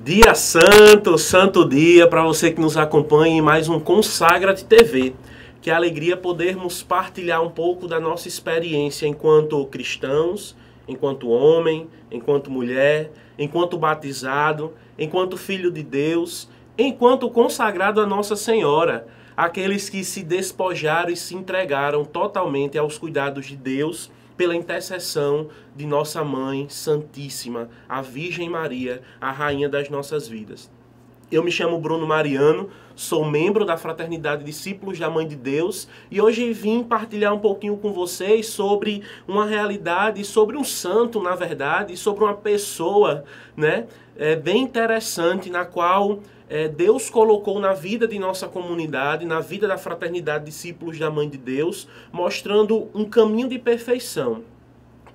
Dia santo, santo dia para você que nos acompanha em mais um Consagra-te TV. Que alegria podermos partilhar um pouco da nossa experiência enquanto cristãos, enquanto homem, enquanto mulher, enquanto batizado, enquanto filho de Deus, enquanto consagrado a Nossa Senhora, aqueles que se despojaram e se entregaram totalmente aos cuidados de Deus pela intercessão de nossa Mãe Santíssima, a Virgem Maria, a Rainha das nossas vidas. Eu me chamo Bruno Mariano, sou membro da Fraternidade Discípulos da Mãe de Deus e hoje vim partilhar um pouquinho com vocês sobre uma realidade, sobre um santo, na verdade, sobre uma pessoa, bem interessante, na qual Deus colocou na vida de nossa comunidade, na vida da Fraternidade Discípulos da Mãe de Deus, mostrando um caminho de perfeição.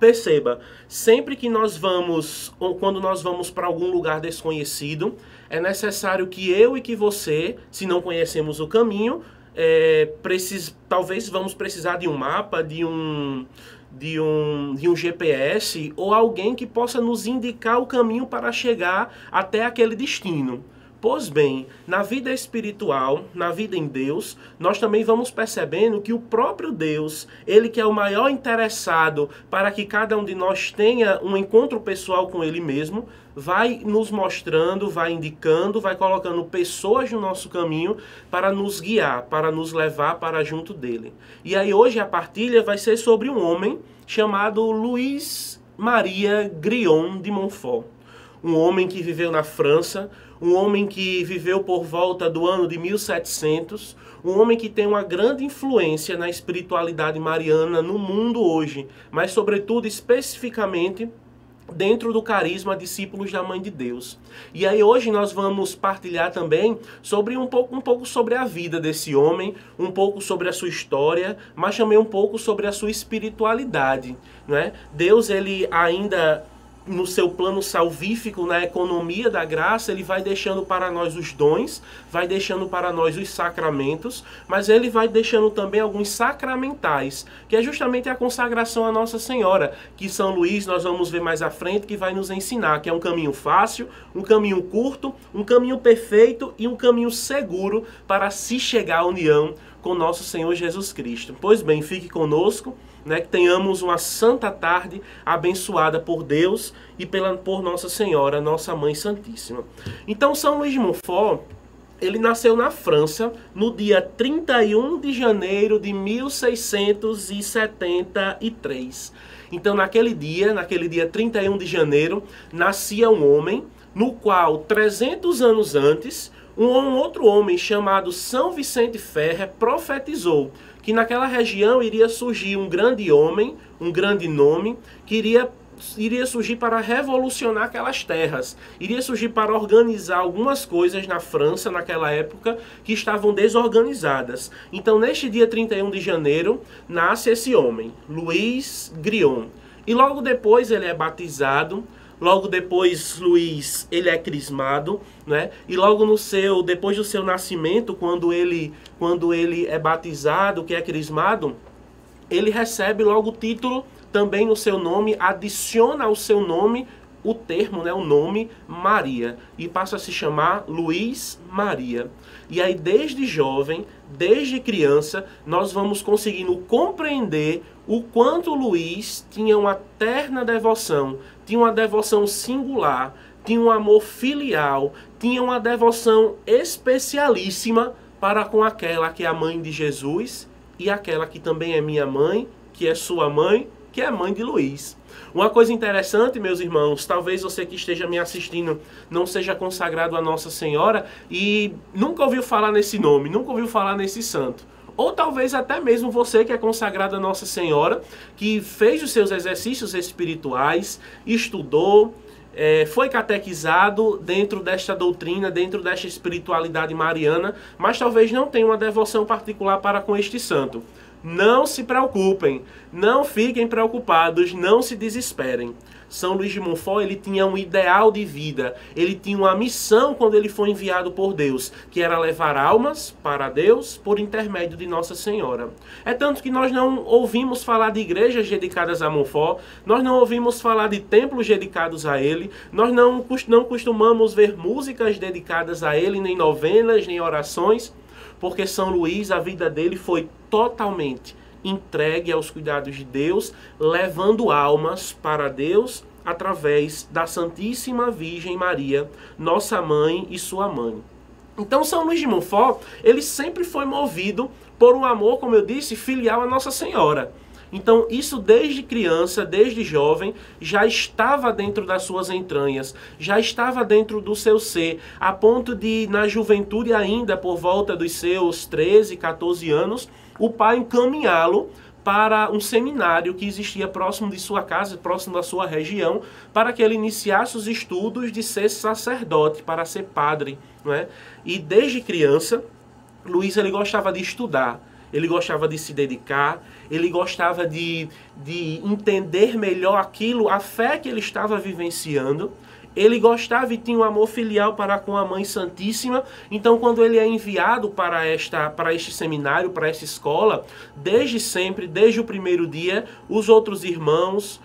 Perceba, sempre que nós vamos, ou quando nós vamos para algum lugar desconhecido, é necessário que eu e que você, se não conhecemos o caminho, talvez vamos precisar de um mapa, de um GPS, ou alguém que possa nos indicar o caminho para chegar até aquele destino. Pois bem, na vida espiritual, na vida em Deus, nós também vamos percebendo que o próprio Deus, Ele que é o maior interessado para que cada um de nós tenha um encontro pessoal com Ele mesmo, vai nos mostrando, vai indicando, vai colocando pessoas no nosso caminho para nos guiar, para nos levar para junto dEle. E aí hoje a partilha vai ser sobre um homem chamado Luís Maria Grillon de Montfort. Um homem que viveu na França, um homem que viveu por volta do ano de 1700, um homem que tem uma grande influência na espiritualidade mariana no mundo hoje, mas sobretudo, especificamente, dentro do carisma Discípulos da Mãe de Deus. E aí hoje nós vamos partilhar também sobre um pouco sobre a vida desse homem, um pouco sobre a sua história, mas também um pouco sobre a sua espiritualidade, né? Deus, ele ainda no seu plano salvífico, na economia da graça, ele vai deixando para nós os dons, vai deixando para nós os sacramentos, mas ele vai deixando também alguns sacramentais, que é justamente a consagração à Nossa Senhora, que São Luís, nós vamos ver mais à frente, que vai nos ensinar, que é um caminho fácil, um caminho curto, um caminho perfeito e um caminho seguro para se chegar à união com nosso Senhor Jesus Cristo. Pois bem, fique conosco, que tenhamos uma santa tarde abençoada por Deus e por Nossa Senhora, nossa Mãe Santíssima. Então, São Luís de Montfort, ele nasceu na França no dia 31 de janeiro de 1673. Então, naquele dia 31 de janeiro, nascia um homem no qual, 300 anos antes, um outro homem chamado São Vicente Ferrer profetizou que naquela região iria surgir um grande homem, um grande nome, que iria surgir para revolucionar aquelas terras, iria surgir para organizar algumas coisas na França naquela época que estavam desorganizadas. Então, neste dia 31 de janeiro, nasce esse homem, Luís Grillon. E logo depois ele é batizado. Logo depois, Luís, ele é crismado, E logo depois do seu nascimento, quando ele é batizado, que é crismado, ele recebe logo o título também no seu nome, adiciona ao seu nome o termo, o nome Maria, e passa a se chamar Luís Maria. E aí, desde jovem, desde criança, nós vamos conseguindo compreender o quanto Luís tinha uma terna devoção, tinha uma devoção singular, tinha um amor filial, tinha uma devoção especialíssima para com aquela que é a mãe de Jesus e aquela que também é minha mãe, que é sua mãe, que é a mãe de Luís. Uma coisa interessante, meus irmãos, talvez você que esteja me assistindo não seja consagrado a Nossa Senhora e nunca ouviu falar nesse nome, nunca ouviu falar nesse santo. Ou talvez até mesmo você que é consagrado a Nossa Senhora, que fez os seus exercícios espirituais, estudou, foi catequizado dentro desta doutrina, dentro desta espiritualidade mariana, mas talvez não tenha uma devoção particular para com este santo. Não se preocupem, não fiquem preocupados, não se desesperem. São Luís de Montfort, ele tinha um ideal de vida, ele tinha uma missão quando ele foi enviado por Deus, que era levar almas para Deus por intermédio de Nossa Senhora. É tanto que nós não ouvimos falar de igrejas dedicadas a Montfort, nós não ouvimos falar de templos dedicados a ele, nós não costumamos ver músicas dedicadas a ele, nem novenas, nem orações, porque São Luís, a vida dele foi totalmente entregue aos cuidados de Deus, levando almas para Deus através da Santíssima Virgem Maria, nossa mãe e sua mãe. Então São Luís de Montfort, ele sempre foi movido por um amor, como eu disse, filial a Nossa Senhora. Então isso desde criança, desde jovem, já estava dentro das suas entranhas, já estava dentro do seu ser, a ponto de, na juventude ainda, por volta dos seus 13, 14 anos, o pai encaminhá-lo para um seminário que existia próximo de sua casa, próximo da sua região, para que ele iniciasse os estudos de ser sacerdote, para ser padre, não é? E desde criança, Luís ele gostava de estudar, ele gostava de se dedicar, ele gostava de entender melhor aquilo, a fé que ele estava vivenciando. Ele gostava e tinha um amor filial para com a Mãe Santíssima. Então, quando ele é enviado para este seminário, para esta escola, desde sempre, desde o primeiro dia, os outros irmãos,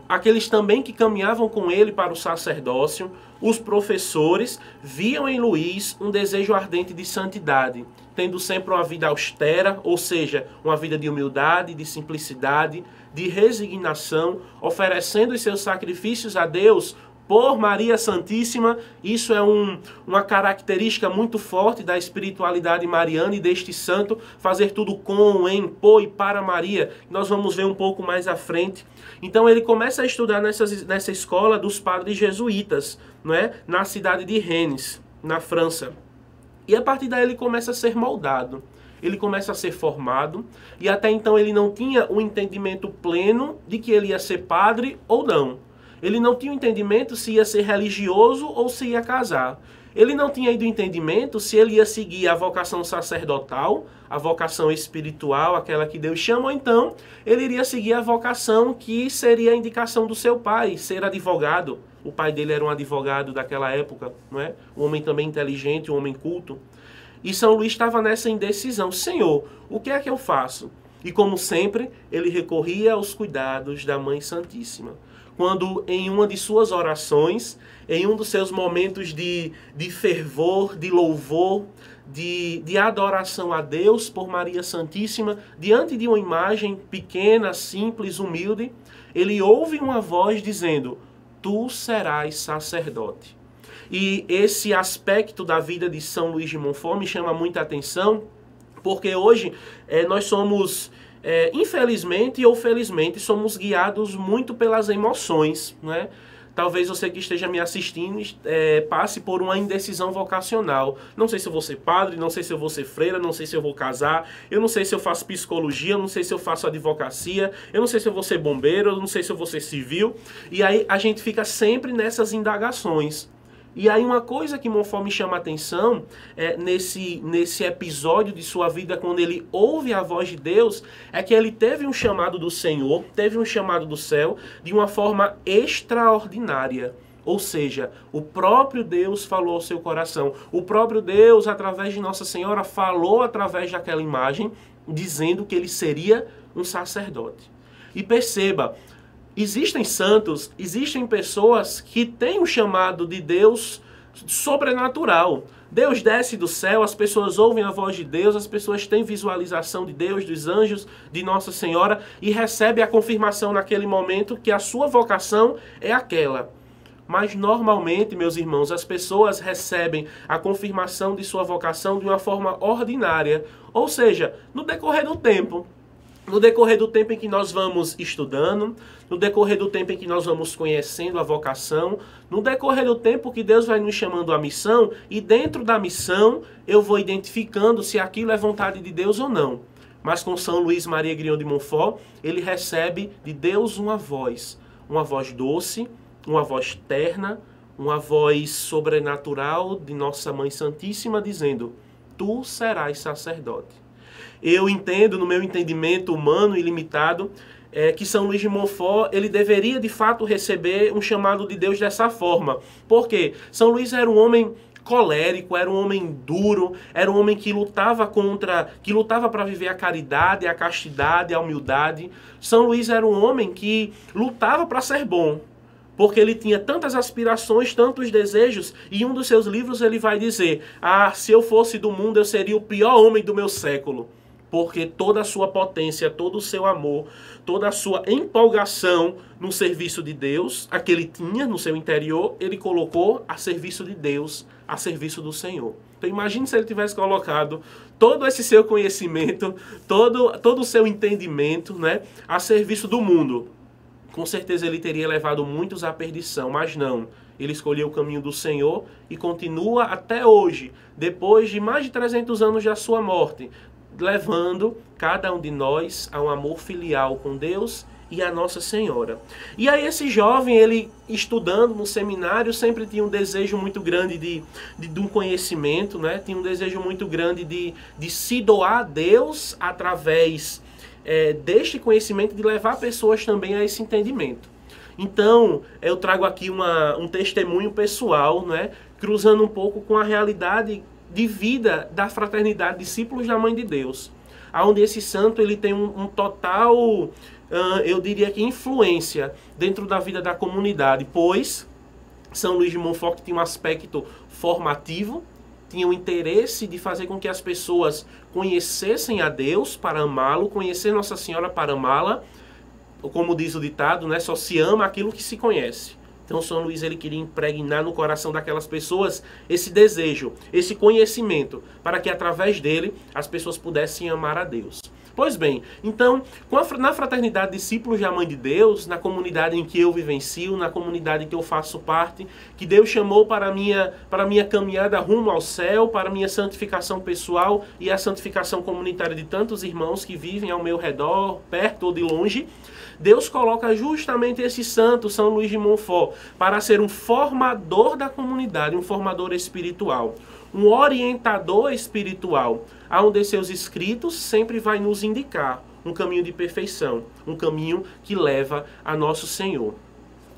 aqueles também que caminhavam com ele para o sacerdócio, os professores, viam em Luís um desejo ardente de santidade, tendo sempre uma vida austera, ou seja, uma vida de humildade, de simplicidade, de resignação, oferecendo os seus sacrifícios a Deus por Maria Santíssima. Isso é uma característica muito forte da espiritualidade mariana e deste santo, fazer tudo com, em, por e para Maria. Nós vamos ver um pouco mais à frente. Então ele começa a estudar nessa escola dos padres jesuítas, não é? Na cidade de Rennes, na França. E a partir daí ele começa a ser moldado. Ele começa a ser formado, e até então ele não tinha o entendimento pleno de que ele ia ser padre ou não. Ele não tinha o entendimento se ia ser religioso ou se ia casar. Ele não tinha ainda o entendimento se ele ia seguir a vocação sacerdotal, a vocação espiritual, aquela que Deus chama, ou então ele iria seguir a vocação que seria a indicação do seu pai, ser advogado. O pai dele era um advogado daquela época, não é? Um homem também inteligente, um homem culto. E São Luís estava nessa indecisão. Senhor, o que é que eu faço? E como sempre, ele recorria aos cuidados da Mãe Santíssima. Quando em uma de suas orações, em um dos seus momentos de fervor, de louvor, de adoração a Deus por Maria Santíssima, diante de uma imagem pequena, simples, humilde, ele ouve uma voz dizendo: tu serás sacerdote. E esse aspecto da vida de São Luís de Montfort me chama muita atenção, porque hoje nós somos, infelizmente ou felizmente, somos guiados muito pelas emoções, né? Talvez você que esteja me assistindo passe por uma indecisão vocacional. Não sei se eu vou ser padre, não sei se eu vou ser freira, não sei se eu vou casar, eu não sei se eu faço psicologia, eu não sei se eu faço advocacia, eu não sei se eu vou ser bombeiro, eu não sei se eu vou ser civil. E aí a gente fica sempre nessas indagações. E aí uma coisa que Montfort me chama a atenção nesse episódio de sua vida, quando ele ouve a voz de Deus, é que ele teve um chamado do Senhor, teve um chamado do céu, de uma forma extraordinária. Ou seja, o próprio Deus falou ao seu coração. O próprio Deus, através de Nossa Senhora, falou através daquela imagem, dizendo que ele seria um sacerdote. E perceba, existem santos, existem pessoas que têm um chamado de Deus sobrenatural. Deus desce do céu, as pessoas ouvem a voz de Deus, as pessoas têm visualização de Deus, dos anjos, de Nossa Senhora, e recebem a confirmação naquele momento que a sua vocação é aquela. Mas normalmente, meus irmãos, as pessoas recebem a confirmação de sua vocação de uma forma ordinária, ou seja, no decorrer do tempo. No decorrer do tempo em que nós vamos estudando, no decorrer do tempo em que nós vamos conhecendo a vocação, no decorrer do tempo que Deus vai nos chamando à missão, e dentro da missão eu vou identificando se aquilo é vontade de Deus ou não. Mas com São Luís Maria Grignon de Montfort, ele recebe de Deus uma voz doce, uma voz terna, uma voz sobrenatural de Nossa Mãe Santíssima, dizendo: tu serás sacerdote. Eu entendo, no meu entendimento humano e limitado, que São Luís de Montfort, ele deveria de fato receber um chamado de Deus dessa forma. Por quê? São Luís era um homem colérico, era um homem duro, era um homem que lutava para viver a caridade, a castidade, a humildade. São Luís era um homem que lutava para ser bom, porque ele tinha tantas aspirações, tantos desejos, e em um dos seus livros ele vai dizer: se eu fosse do mundo, eu seria o pior homem do meu século. Porque toda a sua potência, todo o seu amor, toda a sua empolgação no serviço de Deus, a que ele tinha no seu interior, ele colocou a serviço de Deus, a serviço do Senhor. Então imagine se ele tivesse colocado todo esse seu conhecimento, todo o seu entendimento, né, a serviço do mundo. Com certeza ele teria levado muitos à perdição, mas não. Ele escolheu o caminho do Senhor e continua até hoje, depois de mais de 300 anos da sua morte, levando cada um de nós a um amor filial com Deus e a Nossa Senhora. E aí esse jovem, ele estudando no seminário, sempre tinha um desejo muito grande de um conhecimento, né? Tinha um desejo muito grande de se doar a Deus através deste conhecimento, de levar pessoas também a esse entendimento. Então, eu trago aqui um testemunho pessoal, né? Cruzando um pouco com a realidade de vida da Fraternidade Discípulos da Mãe de Deus, onde esse santo ele tem um total, eu diria que influência dentro da vida da comunidade, pois São Luís de Montfort tinha um aspecto formativo, tinha o interesse de fazer com que as pessoas conhecessem a Deus para amá-lo, conhecer Nossa Senhora para amá-la, como diz o ditado, né? Só se ama aquilo que se conhece. Então São Luís ele queria impregnar no coração daquelas pessoas esse desejo, esse conhecimento, para que através dele as pessoas pudessem amar a Deus. Pois bem, então, na Fraternidade Discípulos da Mãe de Deus, na comunidade em que eu vivencio, na comunidade em que eu faço parte, que Deus chamou para a minha caminhada rumo ao céu, para a minha santificação pessoal e a santificação comunitária de tantos irmãos que vivem ao meu redor, perto ou de longe, Deus coloca justamente esse santo, São Luís de Montfort, para ser um formador da comunidade, um formador espiritual, um orientador espiritual, onde seus escritos sempre vai nos indicar um caminho de perfeição, um caminho que leva a nosso Senhor.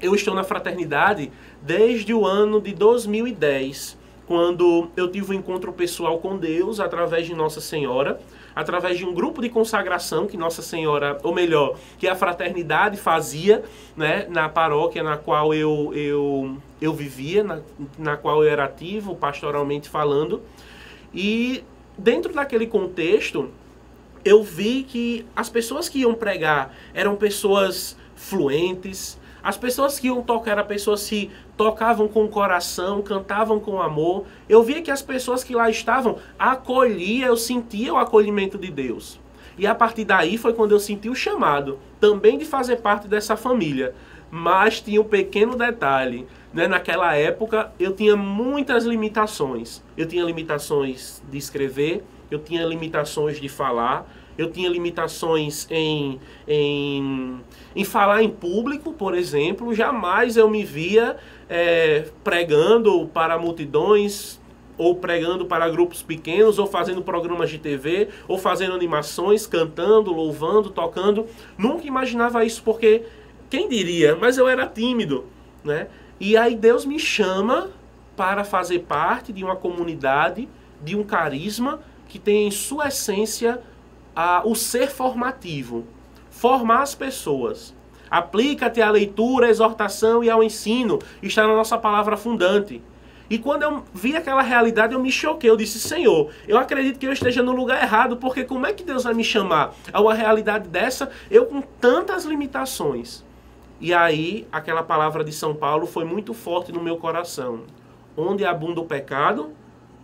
Eu estou na fraternidade desde o ano de 2010, quando eu tive um encontro pessoal com Deus através de Nossa Senhora, através de um grupo de consagração que Nossa Senhora, ou melhor, que a fraternidade fazia, né, na paróquia na qual eu vivia, na qual eu era ativo, pastoralmente falando. E dentro daquele contexto, eu vi que as pessoas que iam pregar eram pessoas fluentes, as pessoas que iam tocar eram pessoas que tocavam com o coração, cantavam com amor. Eu via que as pessoas que lá estavam acolhiam, eu sentia o acolhimento de Deus. E a partir daí foi quando eu senti o chamado também de fazer parte dessa família. Mas tinha um pequeno detalhe, né? Naquela época eu tinha muitas limitações. Eu tinha limitações de escrever, eu tinha limitações de falar, eu tinha limitações em falar em público, por exemplo. Jamais eu me via pregando para multidões, ou pregando para grupos pequenos, ou fazendo programas de TV, ou fazendo animações, cantando, louvando, tocando. Nunca imaginava isso, porque quem diria? Mas eu era tímido, né? E aí Deus me chama para fazer parte de uma comunidade, de um carisma que tem em sua essência o ser formativo. Formar as pessoas. Aplica-te à leitura, à exortação e ao ensino. Está na nossa palavra fundante. E quando eu vi aquela realidade, eu me choquei. Eu disse: Senhor, eu acredito que eu esteja no lugar errado, porque como é que Deus vai me chamar a uma realidade dessa, eu com tantas limitações? E aí, aquela palavra de São Paulo foi muito forte no meu coração. Onde abunda o pecado,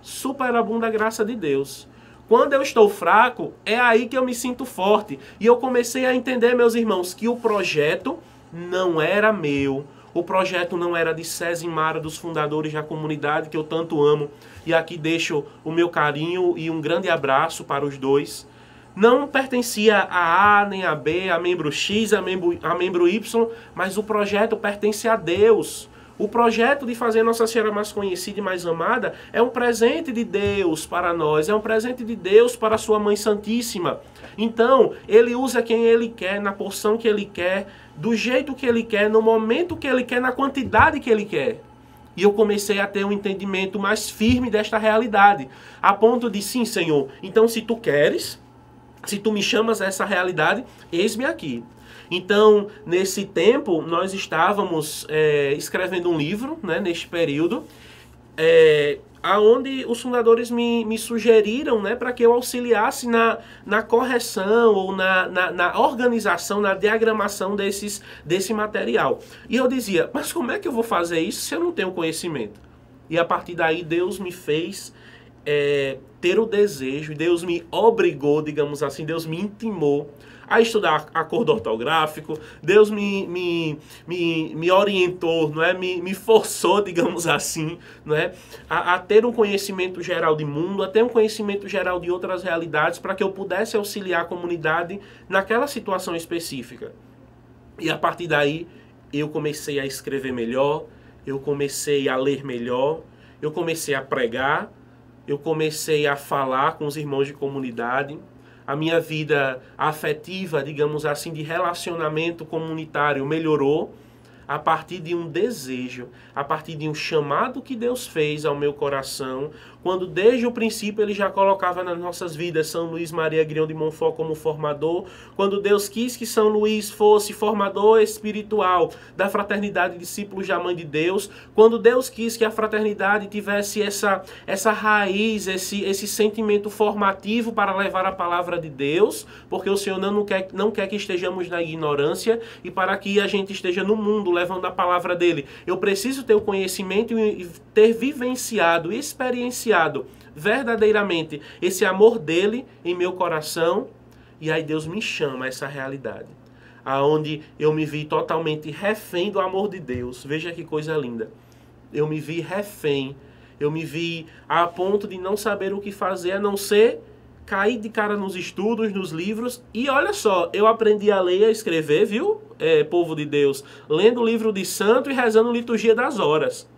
superabunda a graça de Deus. Quando eu estou fraco, é aí que eu me sinto forte. E eu comecei a entender, meus irmãos, que o projeto não era meu. O projeto não era de César e Mara, dos fundadores da comunidade que eu tanto amo. E aqui deixo o meu carinho e um grande abraço para os dois. Não pertencia a nem a B, a membro X, a membro Y, mas o projeto pertence a Deus. O projeto de fazer Nossa Senhora mais conhecida e mais amada é um presente de Deus para nós, é um presente de Deus para a sua Mãe Santíssima. Então, ele usa quem ele quer, na porção que ele quer, do jeito que ele quer, no momento que ele quer, na quantidade que ele quer. E eu comecei a ter um entendimento mais firme desta realidade, a ponto de, sim, Senhor, então se tu queres, se tu me chamas a essa realidade, eis-me aqui. Então, nesse tempo, nós estávamos escrevendo um livro, né, neste período, aonde os fundadores me sugeriram, né, para que eu auxiliasse na correção ou na organização, na diagramação desse material. E eu dizia, mas como é que eu vou fazer isso se eu não tenho conhecimento? E a partir daí Deus me fez ter o desejo, Deus me obrigou, digamos assim, Deus me intimou a estudar acordo ortográfico, Deus me orientou, não é? me forçou, digamos assim, não é? a ter um conhecimento geral de mundo, a ter um conhecimento geral de outras realidades, para que eu pudesse auxiliar a comunidade naquela situação específica. E a partir daí, eu comecei a escrever melhor, eu comecei a ler melhor, eu comecei a pregar, eu comecei a falar com os irmãos de comunidade. A minha vida afetiva, digamos assim, de relacionamento comunitário melhorou a partir de um desejo, a partir de um chamado que Deus fez ao meu coração, quando desde o princípio Ele já colocava nas nossas vidas São Luís Maria Grião de Montfort como formador, quando Deus quis que São Luís fosse formador espiritual da Fraternidade Discípulos da Mãe de Deus, quando Deus quis que a fraternidade tivesse essa raiz, esse sentimento formativo para levar a palavra de Deus, porque o Senhor não quer que estejamos na ignorância, e para que a gente esteja no mundo levando a palavra dele, eu preciso ter o conhecimento e ter vivenciado, experienciado verdadeiramente esse amor dele em meu coração. E aí Deus me chama a essa realidade, aonde eu me vi totalmente refém do amor de Deus. Veja que coisa linda. Eu me vi refém, eu me vi a ponto de não saber o que fazer, a não ser cair de cara nos estudos, nos livros. E olha só, eu aprendi a ler e a escrever, viu, povo de Deus? Lendo o livro de santo e rezando liturgia das horas.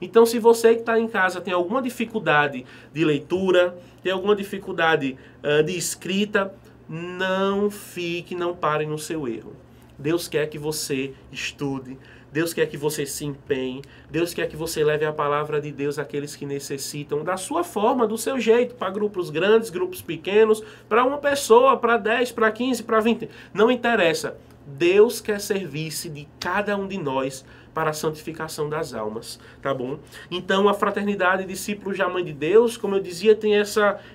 Então, se você que está em casa tem alguma dificuldade de leitura, tem alguma dificuldade de escrita, não fique, não pare no seu erro. Deus quer que você estude, Deus quer que você se empenhe, Deus quer que você leve a palavra de Deus àqueles que necessitam, da sua forma, do seu jeito, para grupos grandes, grupos pequenos, para uma pessoa, para 10, para 15, para 20. Não interessa. Deus quer servir-se de cada um de nós para a santificação das almas, tá bom? Então, a Fraternidade Discípulos da Mãe de Deus, como eu dizia, tem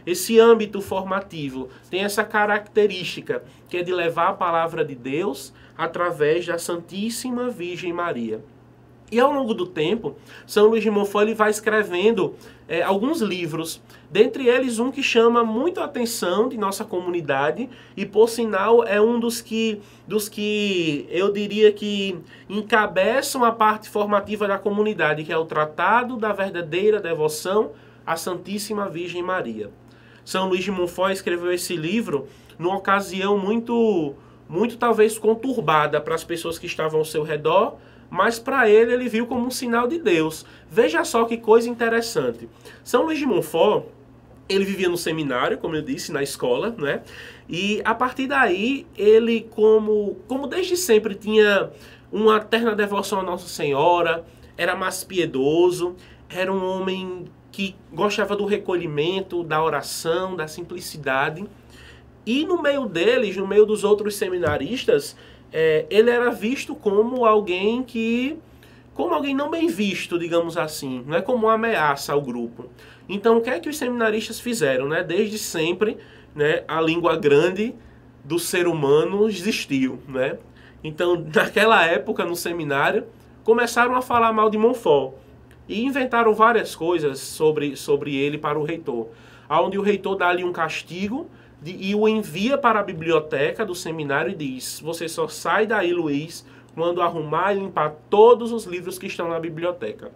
esse âmbito formativo, tem essa característica, que é de levar a palavra de Deus através da Santíssima Virgem Maria. E ao longo do tempo, São Luís de Montfort ele vai escrevendo alguns livros, dentre eles um que chama muito a atenção de nossa comunidade, e por sinal é um dos que eu diria que encabeçam a parte formativa da comunidade, que é o Tratado da Verdadeira Devoção à Santíssima Virgem Maria. São Luís de Montfort escreveu esse livro numa ocasião muito talvez conturbada para as pessoas que estavam ao seu redor, mas para ele viu como um sinal de Deus. Veja só que coisa interessante. São Luís de Montfort, ele vivia no seminário, como eu disse, na escola, né? E a partir daí, ele, como desde sempre tinha uma terna devoção à Nossa Senhora, era mais piedoso, era um homem que gostava do recolhimento, da oração, da simplicidade. E no meio deles, no meio dos outros seminaristas, ele era visto como alguém não bem visto, digamos assim, não é, como uma ameaça ao grupo. Então, o que é que os seminaristas fizeram, né? Desde sempre, né, a língua grande do ser humano existiu, né? Então, naquela época, no seminário, começaram a falar mal de Montfort e inventaram várias coisas sobre ele para o reitor, onde o reitor dá ali um castigo e o envia para a biblioteca do seminário e diz: você só sai daí, Luís, quando arrumar e limpar todos os livros que estão na biblioteca.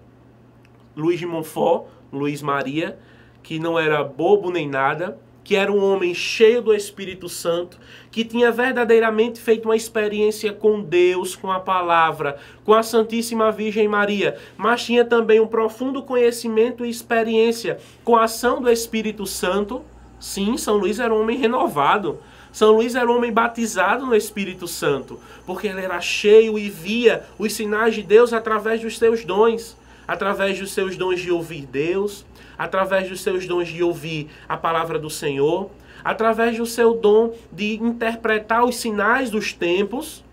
Luís de Montfort, Luís Maria, que não era bobo nem nada, que era um homem cheio do Espírito Santo, que tinha verdadeiramente feito uma experiência com Deus, com a palavra, com a Santíssima Virgem Maria, mas tinha também um profundo conhecimento e experiência com a ação do Espírito Santo. Sim, São Luís era um homem renovado. São Luís era um homem batizado no Espírito Santo, porque ele era cheio e via os sinais de Deus através dos seus dons, através dos seus dons de ouvir Deus, através dos seus dons de ouvir a palavra do Senhor, através do seu dom de interpretar os sinais dos tempos.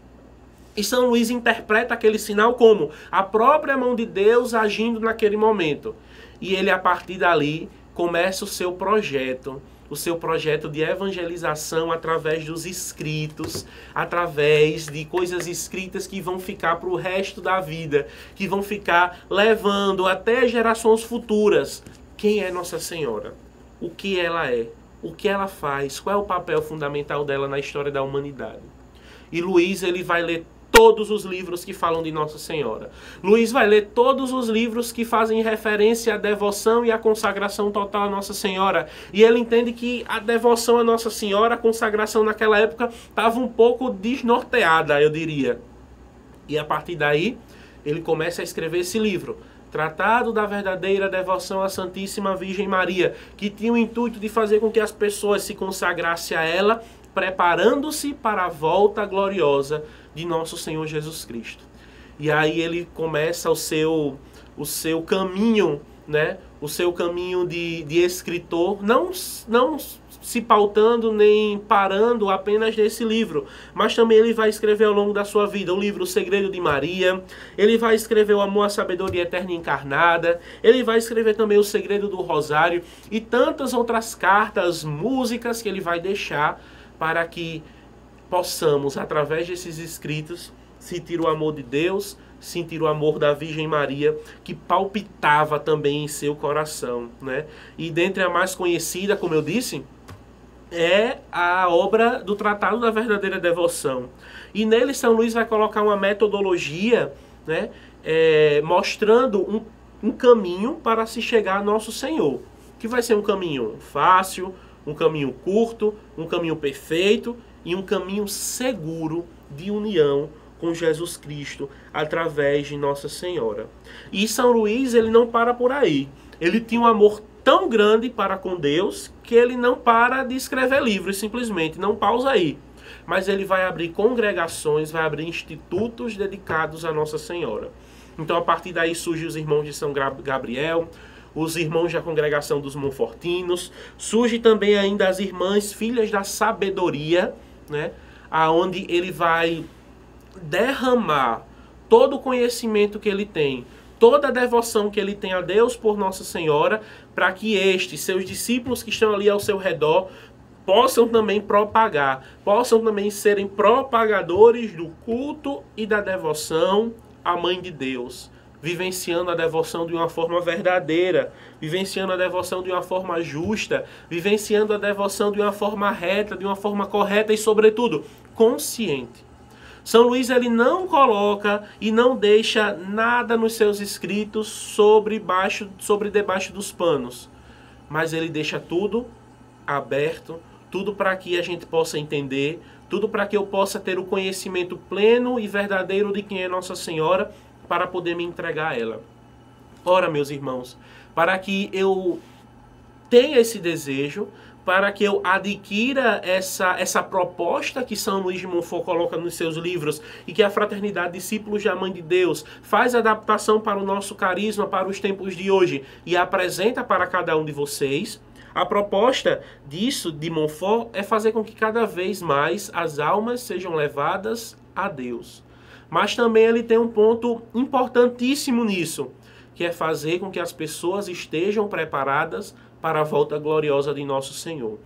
E São Luís interpreta aquele sinal como a própria mão de Deus agindo naquele momento. E ele, a partir dali, começa o seu projeto de evangelização através dos escritos, através de coisas escritas que vão ficar para o resto da vida, que vão ficar levando até gerações futuras. Quem é Nossa Senhora? O que ela é? O que ela faz? Qual é o papel fundamental dela na história da humanidade? E Luís, ele vai ler todos os livros que falam de Nossa Senhora. Luís vai ler todos os livros que fazem referência à devoção e à consagração total a Nossa Senhora. E ele entende que a devoção a Nossa Senhora, a consagração naquela época, estava um pouco desnorteada, eu diria. E a partir daí, ele começa a escrever esse livro, Tratado da Verdadeira Devoção à Santíssima Virgem Maria, que tinha o intuito de fazer com que as pessoas se consagrassem a ela, preparando-se para a volta gloriosa de nosso Senhor Jesus Cristo. E aí ele começa o seu caminho, né? O seu caminho de escritor, não se pautando nem parando apenas nesse livro, mas também ele vai escrever ao longo da sua vida o livro O Segredo de Maria, ele vai escrever O Amor à Sabedoria Eterna Encarnada, ele vai escrever também O Segredo do Rosário e tantas outras cartas, músicas que ele vai deixar para que possamos, através desses escritos, sentir o amor de Deus, sentir o amor da Virgem Maria, que palpitava também em seu coração, né? E dentre a mais conhecida, como eu disse, é a obra do Tratado da Verdadeira Devoção. E nele São Luís vai colocar uma metodologia, né? Mostrando um caminho para se chegar a Nosso Senhor, que vai ser um caminho fácil, um caminho curto, um caminho perfeito e um caminho seguro de união com Jesus Cristo através de Nossa Senhora. E São Luís, ele não para por aí. Ele tinha um amor tão grande para com Deus que ele não para de escrever livros, simplesmente, não pausa aí. Mas ele vai abrir congregações, vai abrir institutos dedicados a Nossa Senhora. Então, a partir daí surgem os irmãos de São Gabriel, os irmãos da congregação dos Monfortinos, surge também ainda as irmãs Filhas da Sabedoria, né? Aonde ele vai derramar todo o conhecimento que ele tem, toda a devoção que ele tem a Deus por Nossa Senhora, para que estes, seus discípulos que estão ali ao seu redor, possam também propagar, possam também serem propagadores do culto e da devoção à Mãe de Deus, vivenciando a devoção de uma forma verdadeira, vivenciando a devoção de uma forma justa, vivenciando a devoção de uma forma reta, de uma forma correta e, sobretudo, consciente. São Luís, ele não coloca e não deixa nada nos seus escritos sobre debaixo dos panos, mas ele deixa tudo aberto, tudo para que a gente possa entender, tudo para que eu possa ter o conhecimento pleno e verdadeiro de quem é Nossa Senhora, para poder me entregar a ela. Ora, meus irmãos, para que eu tenha esse desejo, para que eu adquira essa proposta que São Luís de Montfort coloca nos seus livros e que a Fraternidade Discípulos da Mãe de Deus faz adaptação para o nosso carisma, para os tempos de hoje e apresenta para cada um de vocês. A proposta disso, de Montfort, é fazer com que cada vez mais as almas sejam levadas a Deus. Mas também ele tem um ponto importantíssimo nisso, que é fazer com que as pessoas estejam preparadas para a volta gloriosa de Nosso Senhor.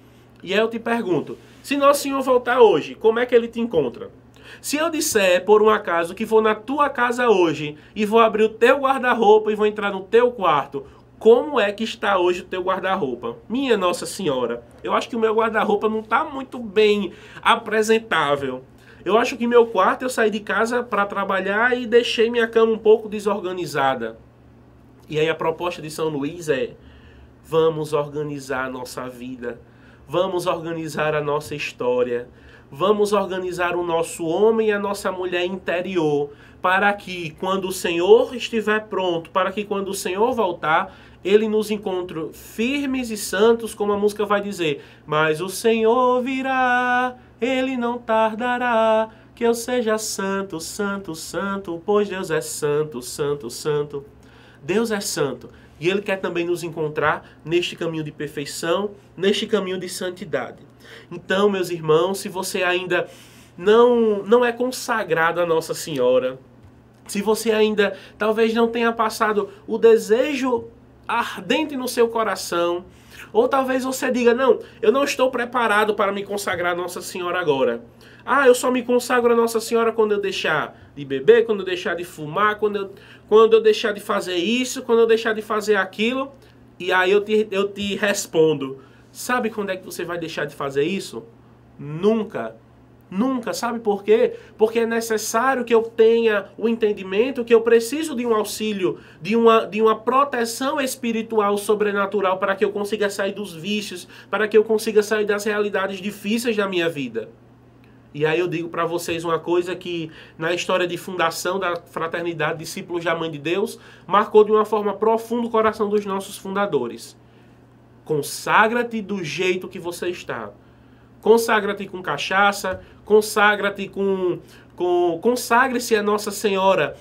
E aí eu te pergunto, se Nosso Senhor voltar hoje, como é que ele te encontra? Se eu disser, por um acaso, que vou na tua casa hoje e vou abrir o teu guarda-roupa e vou entrar no teu quarto, como é que está hoje o teu guarda-roupa? Minha Nossa Senhora, eu acho que o meu guarda-roupa não está muito bem apresentável. Eu acho que meu quarto, eu saí de casa para trabalhar e deixei minha cama um pouco desorganizada. E aí a proposta de São Luís é: vamos organizar a nossa vida. vamos organizar a nossa história. Vamos organizar o nosso homem e a nossa mulher interior, para que quando o Senhor estiver pronto, para que quando o Senhor voltar, Ele nos encontre firmes e santos, como a música vai dizer. Mas o Senhor virá, Ele não tardará, que eu seja santo, santo, santo, pois Deus é santo, santo, santo. Deus é santo. E Ele quer também nos encontrar neste caminho de perfeição, neste caminho de santidade. Então, meus irmãos, se você ainda não é consagrado a Nossa Senhora, se você ainda talvez não tenha passado o desejo ardente no seu coração, ou talvez você diga, não, eu não estou preparado para me consagrar a Nossa Senhora agora. Ah, eu só me consagro a Nossa Senhora quando eu deixar de beber, quando eu deixar de fumar, quando eu deixar de fazer isso, quando eu deixar de fazer aquilo. E aí eu te respondo, sabe quando é que você vai deixar de fazer isso? Nunca. Nunca. Sabe por quê? Porque é necessário que eu tenha o entendimento que eu preciso de um auxílio, de uma proteção espiritual sobrenatural para que eu consiga sair dos vícios, para que eu consiga sair das realidades difíceis da minha vida. E aí eu digo para vocês uma coisa que na história de fundação da Fraternidade Discípulos da Mãe de Deus, marcou de uma forma profunda o coração dos nossos fundadores. Consagra-te do jeito que você está. Consagra-te com cachaça, consagra-te consagre-se a Nossa Senhora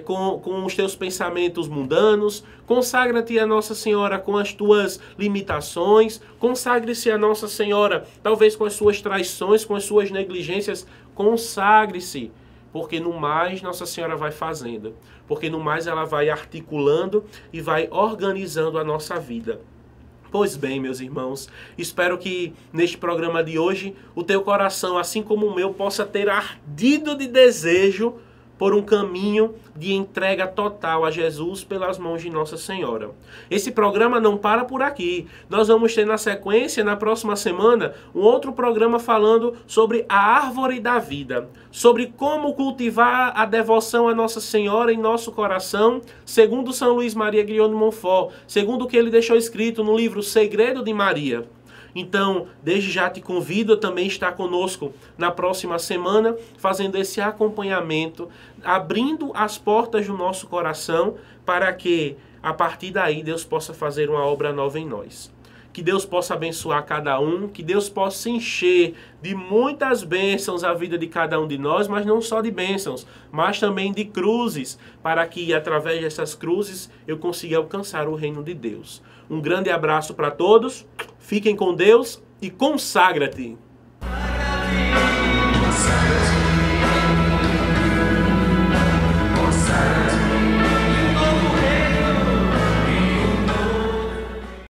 com os teus pensamentos mundanos, consagra-te a Nossa Senhora com as tuas limitações, consagre-se a Nossa Senhora talvez com as suas traições, com as suas negligências, consagre-se, porque no mais Nossa Senhora vai fazendo, porque no mais ela vai articulando e vai organizando a nossa vida. Pois bem, meus irmãos, espero que neste programa de hoje o teu coração, assim como o meu, possa ter ardido de desejo por um caminho de entrega total a Jesus pelas mãos de Nossa Senhora. Esse programa não para por aqui. Nós vamos ter na sequência, na próxima semana, um outro programa falando sobre a árvore da vida, sobre como cultivar a devoção a Nossa Senhora em nosso coração, segundo São Luís Maria Griot de Montfort, segundo o que ele deixou escrito no livro Segredo de Maria. Então, desde já te convido a também estar conosco na próxima semana, fazendo esse acompanhamento, abrindo as portas do nosso coração para que, a partir daí, Deus possa fazer uma obra nova em nós. Que Deus possa abençoar cada um, que Deus possa encher de muitas bênçãos a vida de cada um de nós, mas não só de bênçãos, mas também de cruzes, para que, através dessas cruzes, eu consiga alcançar o reino de Deus. Um grande abraço para todos, fiquem com Deus e consagra-te!